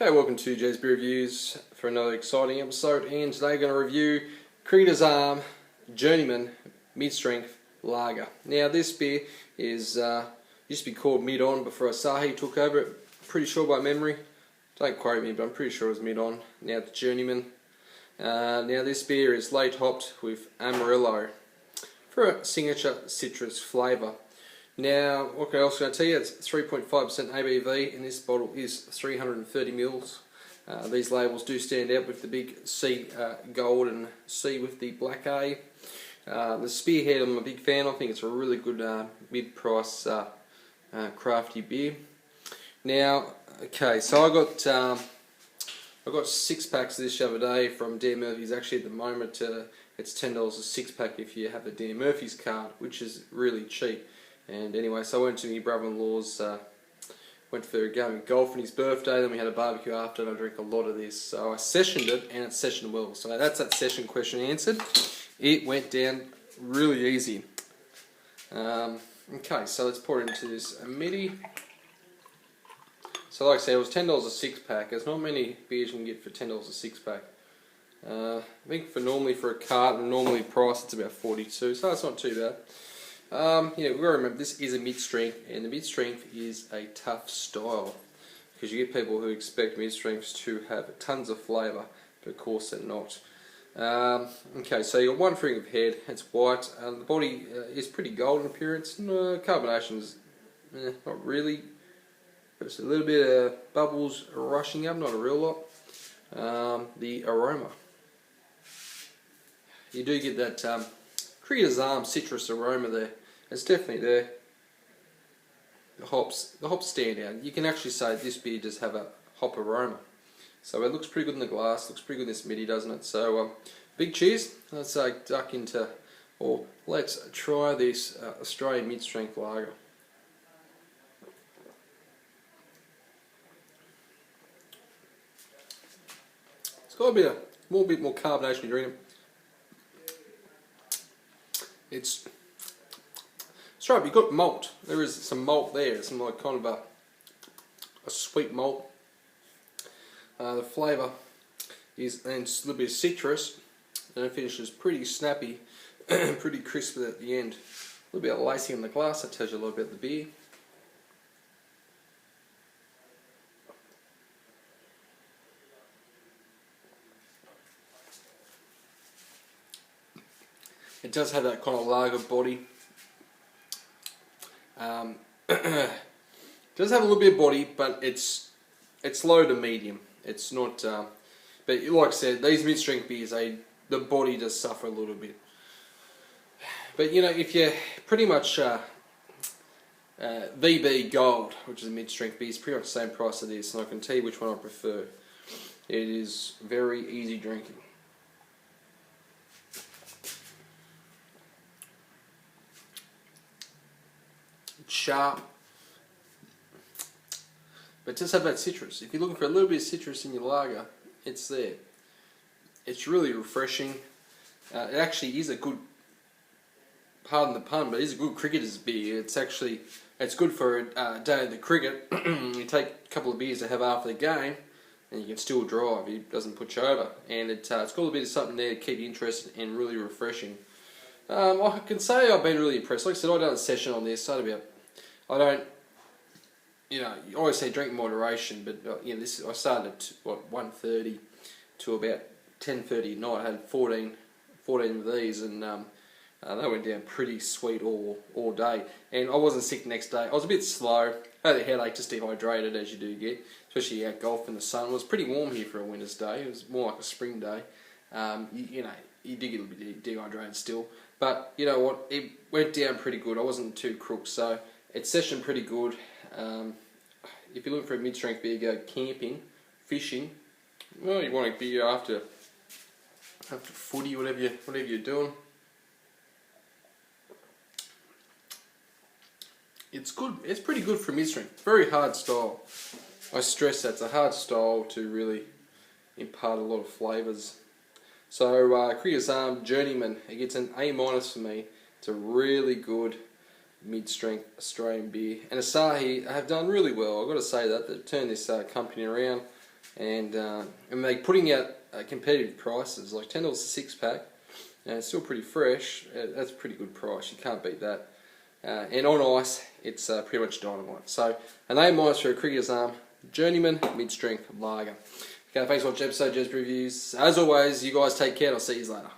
Okay, welcome to Jay's Beer Reviews for another exciting episode, and today I'm going to review Creator's Arm Journeyman Mid-Strength Lager. Now this beer is used to be called Mid-On before Asahi took over it. Pretty sure by memory, don't quote me, but I'm pretty sure it was Mid-On. Now it's Journeyman. Now this beer is late hopped with Amarillo for a signature citrus flavour. Now, what else can I tell you? It's 3.5% ABV, and this bottle is 330 mils. These labels do stand out with the big C gold and C with the black A. The Spearhead, I'm a big fan. I think it's a really good mid-price crafty beer. Now, okay, so I got 6 packs of this the other day from Dan Murphy's. Actually, at the moment, it's $10 a 6-pack if you have a Dan Murphy's card, which is really cheap. And anyway, so I went to my brother-in-law's, went for a game of golf on his birthday, then we had a barbecue after, and I drank a lot of this. So I sessioned it, and it sessioned well. So that's that session question answered. It went down really easy. Okay, so let's pour it into this MIDI. So like I said, it was $10 a 6-pack. There's not many beers you can get for $10 a 6-pack. I think normally for a carton, normally price it's about $42, so that's not too bad. We've got to remember this is a mid-strength, and the mid-strength is a tough style, because you get people who expect mid-strengths to have tons of flavour, but of course they're not. Okay, so you got one ring of head, it's white, the body is pretty golden appearance, carbonation is not really, but it's a little bit of bubbles rushing up, not a real lot. The aroma, you do get that Creator's Arm citrus aroma there. It's definitely there. The hops stand out. You can actually say this beer does have a hop aroma. So it looks pretty good in the glass, looks pretty good in this MIDI, doesn't it? So big cheers. Let's duck into, or let's try this Australian mid-strength lager. It's got a bit more carbonation in it. It's right, you've got malt. There is some malt there, some like kind of a sweet malt. The flavour is, and it's a little bit of citrus, and it finishes pretty snappy, pretty crisp at the end. A little bit of lacing in the glass, that tells you a lot about the beer. It does have that kind of lager body. It does have a little bit of body, but it's low to medium. It's not, but like I said, these mid-strength beers, the body does suffer a little bit. But you know, if you pretty much VB Gold, which is a mid-strength beer, is pretty much the same price as this, and I can tell you which one I prefer. It is very easy drinking. Sharp, but just have that citrus. If you're looking for a little bit of citrus in your lager, it's there. It's really refreshing. It actually is a good, pardon the pun, but it is a good cricketer's beer. It's good for a day of the cricket. You take a couple of beers to have after the game, and you can still drive. It doesn't put you over, and it's got a bit of something there to keep you interested and really refreshing. I can say I've been really impressed. Like I said, I've done a session on this. I don't, you always say drink in moderation, but I started at 1:30 to about 10:30 at night. I had 14 of these, and they went down pretty sweet all day. And I wasn't sick the next day. I was a bit slow. I had a headache, just dehydrated as you do get, especially out golf in the sun. It was pretty warm here for a winter's day. It was more like a spring day. You do get a little bit dehydrated still, but you know what? It went down pretty good. I wasn't too crook, so it's sessioned pretty good. If you're looking for a mid-strength beer, go camping, fishing. Well, you want a beer after footy, whatever you're doing. It's good. It's pretty good for mid-strength. Very hard style. I stress that it's a hard style to really impart a lot of flavours. So Creator's Arm Journeyman, it gets an A- for me. It's a really good mid-strength Australian beer. And Asahi have done really well. I've got to say that. They've turned this company around. and they're putting out competitive prices, like $10 a 6-pack, and it's still pretty fresh. That's a pretty good price. You can't beat that. And on ice, it's pretty much dynamite. So an A- for a Cricketer's Arm Journeyman mid-strength lager. Okay, thanks for watching episode Jez Reviews. As always, you guys take care, and I'll see you later.